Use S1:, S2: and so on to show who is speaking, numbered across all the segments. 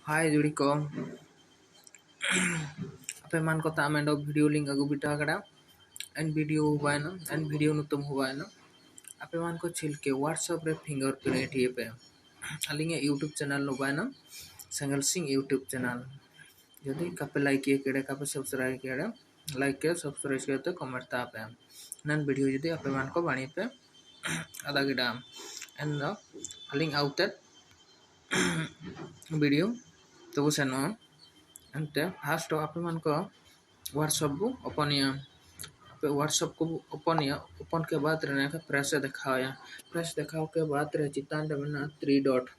S1: हाय जुड़ी को अपे मान को तामेंडो वीडियो लिंक अगु बिटा कड़ा एन वीडियो हुआना एन वीडियो नुतुम हुआना अपे मान को छिलके व्हाट्सएप रे फिंगरप्रिंट ये पे अलिंगे यूट्यूब चैनल नुबाना संगल सिंह यूट्यूब चैनल यदि कपे लाइक किए केड़े कपे सब्सक्राइब केड़े लाइक के सब्सक्राइब करते कमेंट ता पे नन वीडियो यदि अपे मान को बाणी पे आदा गिडा एन द अलिंग आउटे वीडियो तो सेनो अंते फास्ट आप मान को व्हाट्सएप को ओपन के बाद रहने का प्रेस दिखाओ के बाद रहे चितान रे मना थ्री डॉट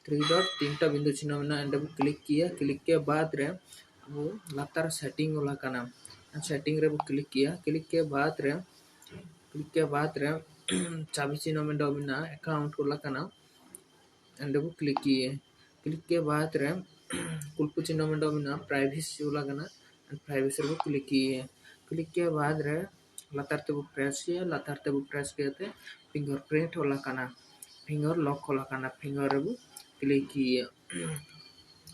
S1: तीनटा बिंदु चिन्ह मना एंड क्लिक के बाद रे वो लातार सेटिंग वाला काना सेटिंग रे वो क्लिक के बाद रे चाबी चिन्ह में डोमिना अकाउंट वाला काना एंड वो क्लिक के बाद रे कुलपु चिन्ह में डोमिना प्राइवेसी वाला काना एंड प्राइवेसी रे वो क्लिक के बाद रे लातार ते वो प्रेस करते फिंगरप्रिंट वाला काना फिंगर लॉक वाला काना फिंगर रे वो क्लिक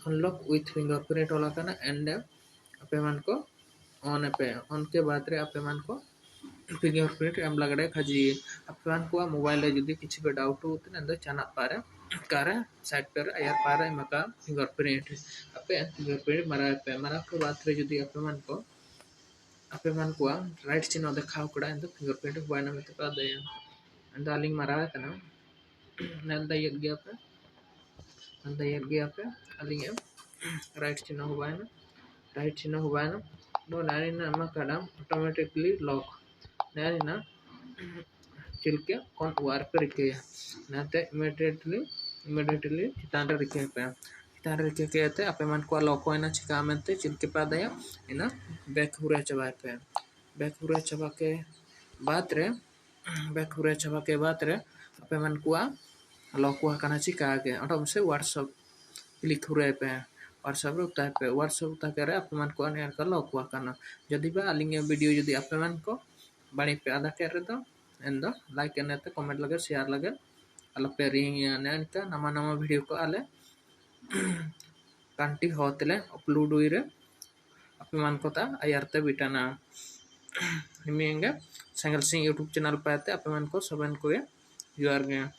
S1: अनलॉक विथ फिंगरप्रिंट वाला काना एंड अपे मान को ऑन के बाद रे अपे मान को फिंगरप्रिंट एम लगड़े खजी अपे मान को मोबाइल रे जदी किछि पे डाउट होते न चना पारे कारे साइड पर आयर पारे मका फिंगरप्रिंट अपे फिंगरप्रिंट मरा के बाद रे जदी अपे मान को राइट चिन्ह देखाव कड़ा एंड फिंगरप्रिंट वायना में तो दे एंड अलिंग मरा कना नल दयत गया पे अलिंग राइट चिन्ह हुआ ना no नारिना मकड़ा ऑटोमेटिकली लॉक नारिना चिलके कौन वार पे रिके नाते इमीडिएटली चितान रिके ते अपे मन को लॉक होना चिका मनते चिलके पा दया इना बैक हुरे चबा के बाद रे अपे मन को लॉक हुआ कना चिका के ऑटो से व्हाट्सएप क्लिक हुरे पे व्हाट्सएप उता करे अपे मन को अनेर का लॉक हुआ करना जदि बा अलिंग वीडियो जदि अपे मन को बाणी पे आदा कर दो एंड लाइक करने ते कमेंट लगे शेयर लगे अल पे रिंग याने का नवा वीडियो को आले कांटी होतले अपलोड हुई रे अपे मन को ता आयरते बिटाना निमेंगे सिंगल सिंह यूट्यूब चैनल पे अपे मन को सबन को यूआर गया